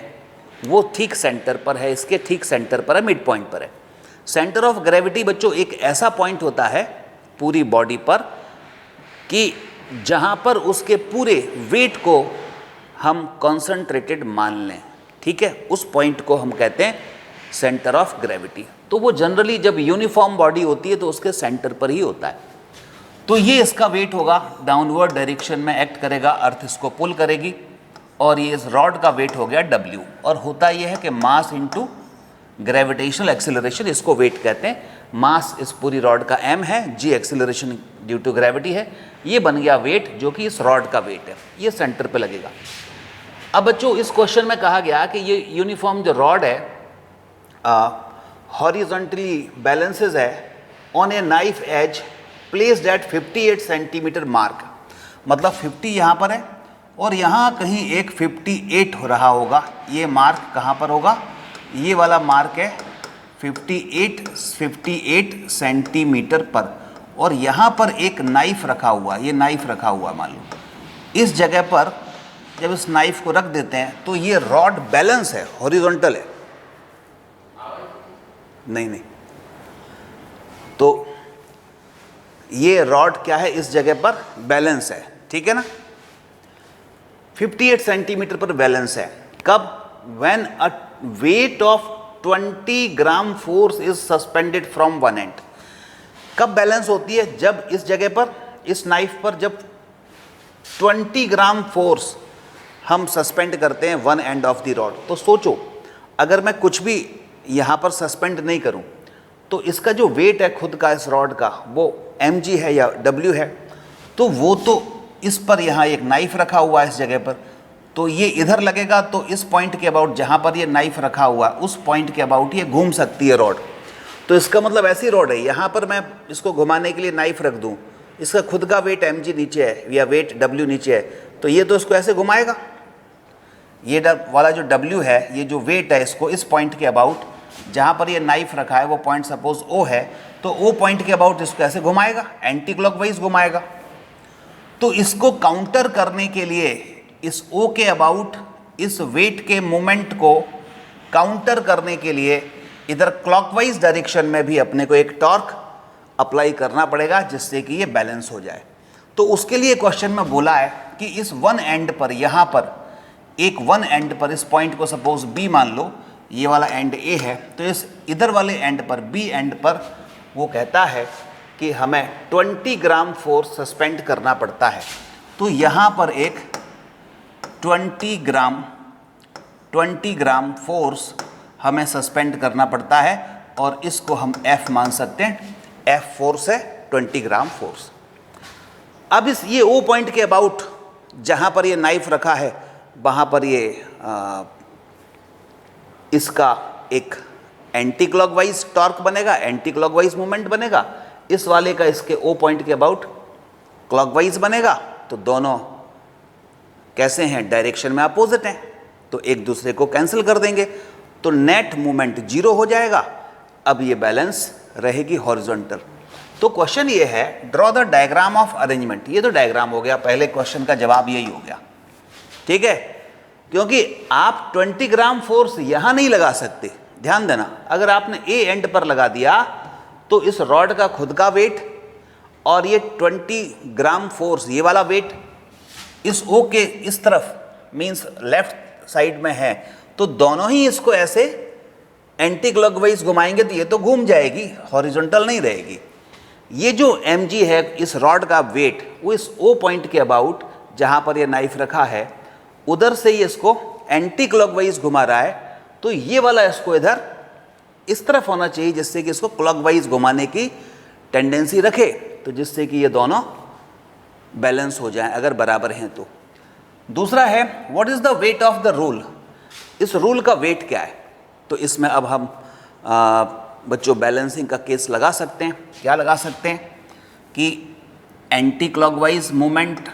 वो ठीक सेंटर पर है, इसके ठीक सेंटर पर है, मिड पॉइंट पर है। सेंटर ऑफ ग्रेविटी बच्चों एक ऐसा पॉइंट होता है पूरी बॉडी पर कि जहाँ पर उसके पूरे वेट को हम कॉन्सेंट्रेटेड मान लें, ठीक है, उस पॉइंट को हम कहते हैं सेंटर ऑफ ग्रेविटी। तो वो जनरली जब यूनिफॉर्म बॉडी होती है तो उसके सेंटर पर ही होता है। तो ये इसका वेट होगा, डाउनवर्ड डायरेक्शन में एक्ट करेगा, अर्थ इसको पुल करेगी, और ये इस रॉड का वेट हो गया W, और होता ये है कि मास इंटू ग्रेविटेशनल एक्सेलरेशन, इसको वेट कहते हैं। मास इस पूरी रॉड का m है, g acceleration due to gravity है, ये बन गया वेट जो कि इस रॉड का वेट है, ये सेंटर पे लगेगा। अब बच्चों इस क्वेश्चन में कहा गया कि ये यूनिफॉर्म जो रॉड है हॉरिजॉन्टली बैलेंसेस है on a knife edge placed eight 58 centimetre mark, मतलब 50 यहाँ पर है और यहाँ कहीं एक 58 हो रहा होगा। ये मार्क कहाँ पर होगा? ये वाला मार्क है 58 सेंटीमीटर पर, और यहाँ पर एक नाइफ रखा हुआ, ये नाइफ रखा हुआ मान लो। इस जगह पर जब इस नाइफ को रख देते हैं तो ये रॉड बैलेंस है, हॉरिजॉन्टल है, नहीं, तो ये रॉड क्या है, इस जगह पर बैलेंस है, ठीक है ना। 58 सेंटीमीटर पर बैलेंस है। कब? When a weight of 20 gram force is suspended from one and. कब बैलेंस होती है? जब इस जगह पर, इस नाइफ पर जब 20 ग्राम फोर्स हम सस्पेंड करते हैं one end of the rod. तो सोचो अगर मैं कुछ भी यहाँ पर सस्पेंड नहीं करूँ तो इसका जो वेट है खुद का इस रॉड का वो mg है या w है, तो वो तो इस पर यहाँ एक नाइफ रखा हुआ है इस जगह पर, तो ये इधर लगेगा तो इस पॉइंट के अबाउट जहाँ पर ये नाइफ रखा हुआ उस पॉइंट के अबाउट ये घूम सकती है रॉड। तो इसका मतलब ऐसी रॉड है, यहाँ पर मैं इसको घुमाने के लिए नाइफ रख दूँ, इसका खुद का वेट mg नीचे है या वेट w नीचे है, तो ये तो इसको ऐसे घुमाएगा। ये वाला जो w है, ये जो वेट है, इसको इस पॉइंट के अबाउट जहाँ पर ये नाइफ रखा है वो पॉइंट सपोज O है, तो O पॉइंट के अबाउट इसको ऐसे घुमाएगा, एंटी क्लॉकवाइज घुमाएगा। तो इसको काउंटर करने के लिए इस O के अबाउट इस वेट के मोमेंट को काउंटर करने के लिए इधर क्लॉकवाइज डायरेक्शन में भी अपने को एक टॉर्क अप्लाई करना पड़ेगा जिससे कि ये बैलेंस हो जाए। तो उसके लिए क्वेश्चन में बोला है कि इस वन एंड पर, यहाँ पर एक वन एंड पर, इस पॉइंट को सपोज B मान लो, ये वाला एंड A है, तो इस इधर वाले एंड पर, B एंड पर, वो कहता है कि हमें 20 ग्राम फोर्स सस्पेंड करना पड़ता है। तो यहाँ पर एक 20 ग्राम फोर्स हमें सस्पेंड करना पड़ता है और इसको हम F मान सकते हैं। F फोर्स है 20 ग्राम फोर्स। अब इस ये O पॉइंट के अबाउट जहाँ पर ये नाइफ रखा है वहाँ पर ये इसका एक एंटी क्लॉकवाइज टॉर्क बनेगा, एंटी क्लॉकवाइज मूवमेंट बनेगा। इस वाले का इसके O पॉइंट के अबाउट क्लॉकवाइज बनेगा। तो दोनों कैसे हैं? डायरेक्शन में अपोजिट हैं, तो एक दूसरे को कैंसिल कर देंगे, तो नेट मूवमेंट 0 हो जाएगा। अब ये बैलेंस रहेगी हॉरिजॉन्टल। तो क्वेश्चन ये है, draw the diagram of arrangement. ये तो डायग्राम हो गया, पहले क्वेश्चन का जवाब यही हो गया, ठीक है, क्योंकि आप 20 ग्राम फोर्स यहां नहीं लगा सकते। ध्यान देना, अगर आपने ए एंड पर लगा दिया तो इस रॉड का खुद का वेट और ये 20 ग्राम फोर्स, ये वाला वेट इस ओ के इस तरफ मींस लेफ्ट साइड में है, तो दोनों ही इसको ऐसे एंटी क्लॉकवाइज घुमाएंगे तो ये तो घूम जाएगी, हॉरिजॉन्टल नहीं रहेगी। ये जो mg है इस रॉड का वेट, वो इस ओ पॉइंट के अबाउट जहां पर ये नाइफ रखा है उधर से ये इसको एंटी क्लॉकवाइज घुमा रहा है, तो ये वाला इसको इधर इस तरफ होना चाहिए जिससे कि इसको क्लॉकवाइज घुमाने की टेंडेंसी रखे, तो जिससे कि ये दोनों बैलेंस हो जाएं अगर बराबर हैं तो। दूसरा है, what is the weight of the rule. इस रूल का वेट क्या है? तो इसमें अब हम बच्चों बैलेंसिंग का केस लगा सकते हैं। क्या लगा सकते हैं कि anti clockwise movement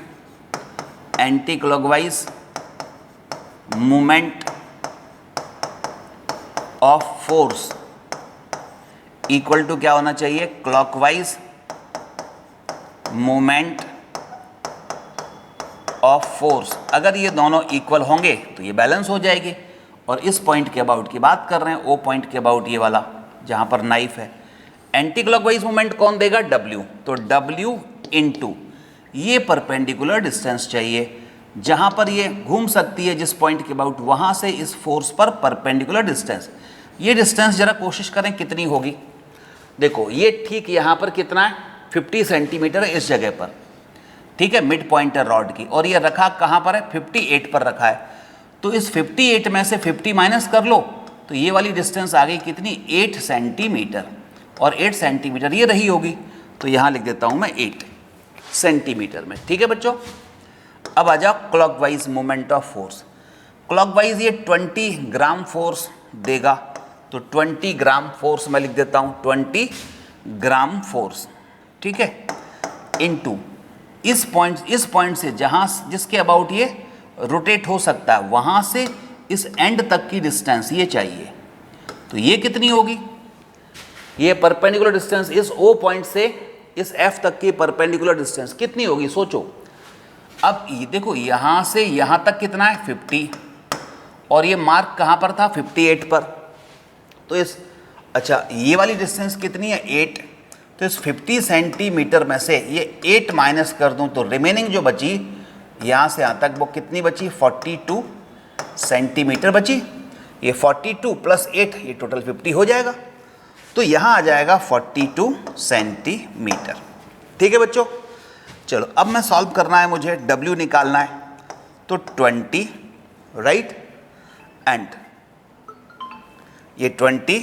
of force equal to क्या होना चाहिए? Clockwise movement of force. अगर ये दोनों इक्वल होंगे तो ये बैलेंस हो जाएगी। और इस पॉइंट के अबाउट की बात कर रहे हैं, ओ पॉइंट के अबाउट ये वाला जहां पर नाइफ है। एंटी क्लॉकवाइज मूवमेंट कौन देगा? W। तो W इंटू ये परपेंडिकुलर डिस्टेंस चाहिए जहां पर ये घूम सकती है, जिस पॉइंट के अबाउट, वहां से इस फोर्स पर परपेंडिकुलर डिस्टेंस। ये डिस्टेंस जरा कोशिश करें कितनी होगी। देखो ये ठीक यहां पर कितना है? 50 सेंटीमीटर है इस जगह पर, ठीक है, मिड पॉइंट है रॉड की, और ये रखा कहां पर है? 58 पर रखा है। तो इस 58 में से 50 माइनस कर लो तो ये वाली डिस्टेंस आ गई कितनी, 8 सेंटीमीटर, और 8 सेंटीमीटर ये रही होगी, तो यहाँ लिख देता हूँ मैं 8 सेंटीमीटर में। ठीक है बच्चों, अब आ जाओ clockwise moment of force. Clockwise ये 20 ग्राम फोर्स देगा, तो 20 ग्राम फोर्स मैं लिख देता हूँ, 20 ग्राम फोर्स, ठीक है, इनटू इस पॉइंट से जहाँ जिसके अबाउट ये रोटेट हो सकता है, वहाँ से इस एंड तक की डिस्टेंस ये चाहिए, तो ये कितनी होगी, ये परपेंडिकुलर डिस्टेंस इस O पॉइंट से इस F तक की परपेंडिकुलर डिस्टेंस कितनी होगी, सोचो। अब ये देखो यहाँ से यहाँ तक कितना है, 50, और ये मार्क कहाँ पर था, 58 पर, तो इस अच्छा ये वाली डिस्टेंस कितनी है, 8, तो इस 50 सेंटीमीटर में से ये 8 माइनस कर दूं तो रिमेनिंग जो बची यहाँ से यहाँ तक वो कितनी बची, 42 सेंटीमीटर बची। ये 42 प्लस 8 ये टोटल 50 हो जाएगा, तो यहाँ आ जाएगा 42 सेंटीमीटर। ठीक है बच्चों, चलो अब मैं सॉल्व करना है, मुझे W निकालना है, तो 20 राइट एंड ये 20,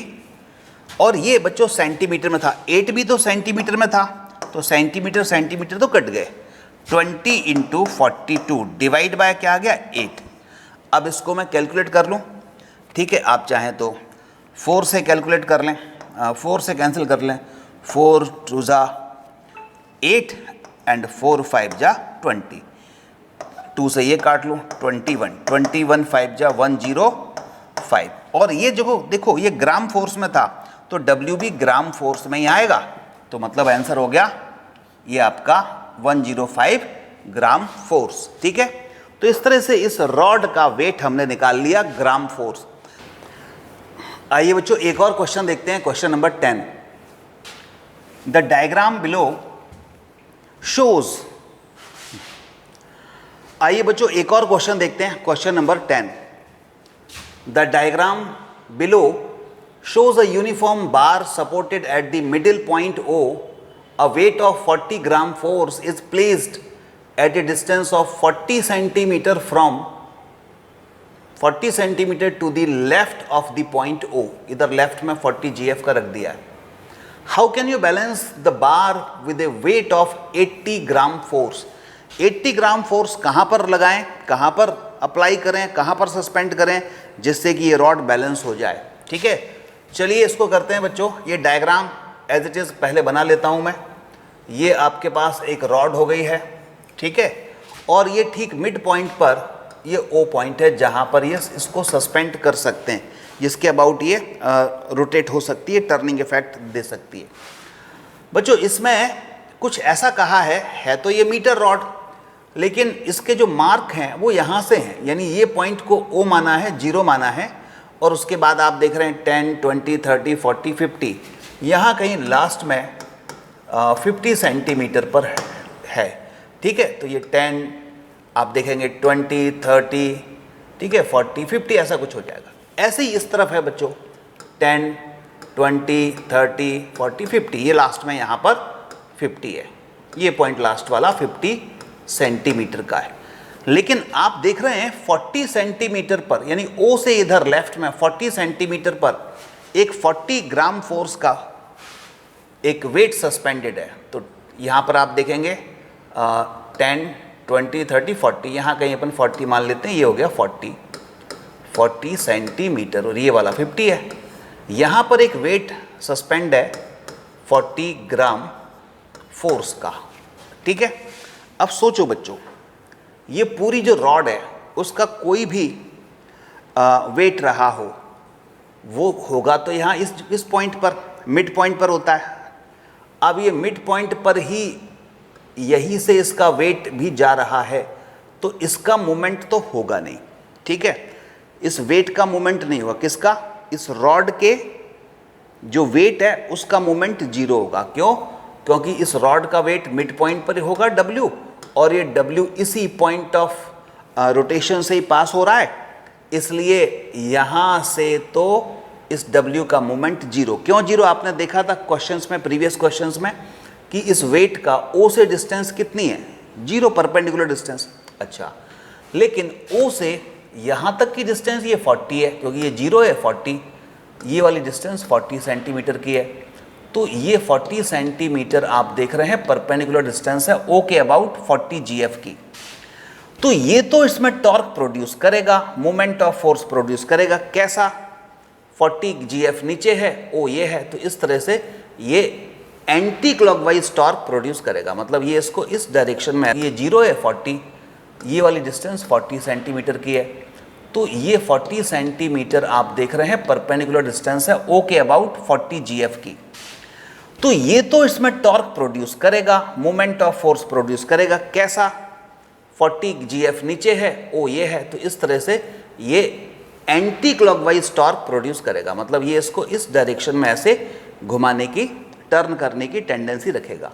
और ये बच्चों सेंटीमीटर में था, 8 भी तो सेंटीमीटर में था, तो सेंटीमीटर सेंटीमीटर तो कट गए, 20 इंटू 42 डिवाइड बाय क्या आ गया, 8। अब इसको मैं कैलकुलेट कर लूँ, ठीक है, आप चाहें तो 4 से कैलकुलेट कर लें, 4 से कैंसिल कर लें, 4 2 जा 8 एंड 4 5 जा 20, 2 से ये काट लूँ, 21 5 जा 105, और ये जो देखो ये ग्राम फोर्स में था, तो W भी ग्राम फोर्स में ही आएगा, तो मतलब आंसर हो गया ये आपका 105 ग्राम फोर्स। ठीक है, तो इस तरह से इस रॉड का वेट हमने निकाल लिया, ग्राम फोर्स। आइए बच्चों एक और क्वेश्चन देखते हैं, question number 10। The diagram below shows, आइए बच्चों एक और क्वेश्चन देखते हैं, question number 10। The diagram below shows a uniform bar supported at the middle point O. A weight of 40 gram force is placed at a distance of 40 centimeter from 40 centimeter to the left of the point O. इधर left में 40 GF का रख दिया है। How can you balance the bar with a weight of 80 gram force? 80 gram force कहाँ पर लगाएं, कहाँ पर अप्लाई करें, कहाँ पर सस्पेंड करें, जिससे कि ये रॉड बैलेंस हो जाए। ठीक है, चलिए इसको करते हैं बच्चों, ये डायग्राम एज इट इज़ पहले बना लेता हूँ मैं। ये आपके पास एक रॉड हो गई है, ठीक है, और ये ठीक मिड पॉइंट पर ये O पॉइंट है जहाँ पर ये इसको सस्पेंड कर सकते हैं, जिसके अबाउट ये रोटेट हो सकती है, टर्निंग इफेक्ट दे सकती है। बच्चों इसमें कुछ ऐसा कहा है तो ये मीटर रॉड, लेकिन इसके जो मार्क हैं वो यहाँ से हैं, यानी ये पॉइंट को O माना है, 0 माना है, और उसके बाद आप देख रहे हैं 10, 20, 30, 40, 50, यहाँ कहीं लास्ट में 50 सेंटीमीटर पर है। ठीक है, तो ये 10 आप देखेंगे, 20, 30, ठीक है, 40, 50 ऐसा कुछ हो जाएगा। ऐसे ही इस तरफ है बच्चों 10, 20, 30, 40, 50, ये लास्ट में यहाँ पर 50 है, ये पॉइंट लास्ट वाला 50 सेंटीमीटर का है। लेकिन आप देख रहे हैं 40 सेंटीमीटर पर, यानी O से इधर लेफ्ट में 40 सेंटीमीटर पर एक 40 ग्राम फोर्स का एक वेट सस्पेंडेड है। तो यहाँ पर आप देखेंगे 10, 20, 30, 40, यहाँ कहीं अपन 40 मान लेते हैं, ये हो गया 40 सेंटीमीटर, और ये वाला 50 है। यहाँ पर एक वेट सस्पेंड है 40 ग्राम फोर्स का। ठीक है, अब सोचो बच्चों, ये पूरी जो रॉड है उसका कोई भी वेट रहा हो, वो होगा तो यहाँ इस पॉइंट पर, मिड पॉइंट पर होता है। अब ये मिड पॉइंट पर ही यहीं से इसका वेट भी जा रहा है, तो इसका मोमेंट तो होगा नहीं। ठीक है, इस वेट का मोमेंट नहीं होगा, किसका, इस रॉड के जो वेट है उसका मोमेंट 0 होगा। क्यों? क्योंकि इस रॉड का वेट मिड पॉइंट पर होगा W, और ये W इसी पॉइंट ऑफ रोटेशन से ही पास हो रहा है, इसलिए यहाँ से तो इस W का मोमेंट 0। क्यों 0? आपने देखा था क्वेश्चंस में, प्रीवियस क्वेश्चंस में, कि इस वेट का O से डिस्टेंस कितनी है, 0 परपेंडिकुलर डिस्टेंस। अच्छा, लेकिन O से यहाँ तक की डिस्टेंस ये 40 है, क्योंकि ये 0 है 40, ये वाली डिस्टेंस 40 सेंटीमीटर की है। तो ये 40 सेंटीमीटर आप देख रहे हैं परपेंडिकुलर डिस्टेंस है ओ के अबाउट 40 GF की। तो ये तो इसमें टॉर्क प्रोड्यूस करेगा, मोमेंट ऑफ फोर्स प्रोड्यूस करेगा। कैसा? 40 GF नीचे है, ओ ये है, तो इस तरह से ये एंटी क्लॉकवाइज टॉर्क प्रोड्यूस करेगा। मतलब ये इसको इस डायरेक्शन में, ये 0 है 40, ये वाली डिस्टेंस 40 सेंटीमीटर की है। तो ये 40 सेंटीमीटर आप देख रहे हैं परपेंडिकुलर डिस्टेंस है ओ के अबाउट 40 GF की। तो ये तो इसमें टॉर्क प्रोड्यूस करेगा, मोमेंट ऑफ फोर्स प्रोड्यूस करेगा। कैसा? 40 GF नीचे है, ओ ये है, तो इस तरह से ये एंटी क्लॉकवाइज टॉर्क प्रोड्यूस करेगा। मतलब ये इसको इस डायरेक्शन में ऐसे घुमाने की, टर्न करने की टेंडेंसी रखेगा।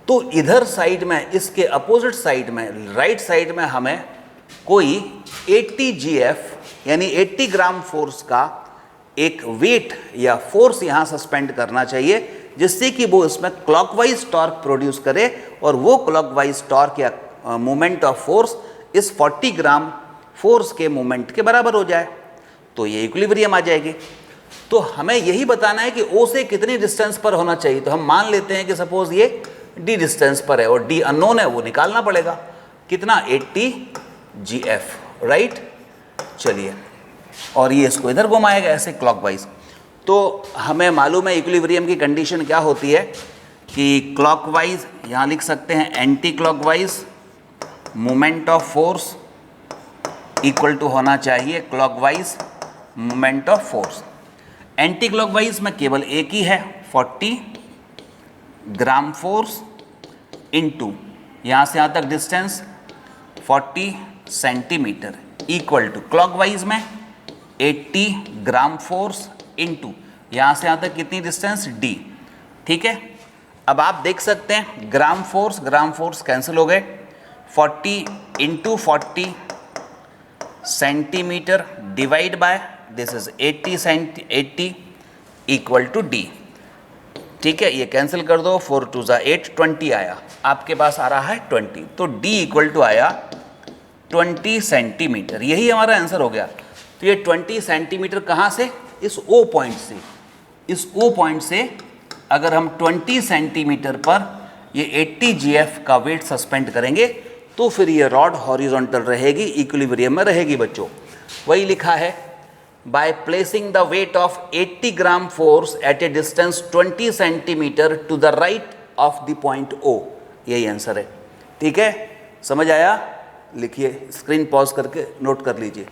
तो इधर साइड में, इसके अपोजिट साइड में, राइट साइड में हमें कोई 80 GF यानी 80 ग्राम फोर्स का एक वेट या फोर्स यहाँ सस्पेंड करना चाहिए, जिससे कि वो इसमें क्लॉकवाइज टॉर्क प्रोड्यूस करे और वो क्लॉकवाइज टॉर्क या मोमेंट ऑफ फोर्स इस 40 ग्राम फोर्स के मोमेंट के बराबर हो जाए। तो ये इक्विलिब्रियम आ जाएगी। तो हमें यही बताना है कि ओ से कितनी डिस्टेंस पर होना चाहिए। तो हम मान लेते हैं कि सपोज ये डी डिस्टेंस पर है और डी अननोन है, वो निकालना पड़ेगा। कितना? 80 GF, राइट। चलिए, और ये इसको इधर घुमाएगा ऐसे क्लॉकवाइज। तो हमें मालूम है इक्विलिब्रियम की कंडीशन क्या होती है कि क्लॉकवाइज, यहाँ लिख सकते हैं anti clockwise moment of force equal to होना चाहिए clockwise moment of force. Anti clockwise में केवल एक ही है, 40 ग्राम फोर्स इनटू यहाँ से यहाँ तक distance 40 centimetre equal to clockwise में 80 ग्राम फोर्स इनटू यहाँ से यहाँ तक कितनी डिस्टेंस? D। ठीक है, अब आप देख सकते हैं ग्राम फोर्स कैंसिल हो गए, 40 into 40 centimetre divide by this is 80 equal to D। ठीक है, ये कैंसिल कर दो, 4 2 8, 20 आया, आपके पास आ रहा है 20। तो D इक्वल टू आया 20 सेंटीमीटर। यही हमारा आंसर हो गया। तो ये 20 सेंटीमीटर कहाँ से? इस O पॉइंट से। इस O पॉइंट से अगर हम 20 सेंटीमीटर पर ये 80 GF का वेट सस्पेंड करेंगे तो फिर ये रॉड हॉरिजॉन्टल रहेगी, इक्विलिब्रियम में रहेगी बच्चों। वही लिखा है, by placing the weight of 80 gram force at a distance 20 centimetre to the right of the point O। यही आंसर है। ठीक है, समझ आया? लिखिए, स्क्रीन पॉज करके नोट कर लीजिए।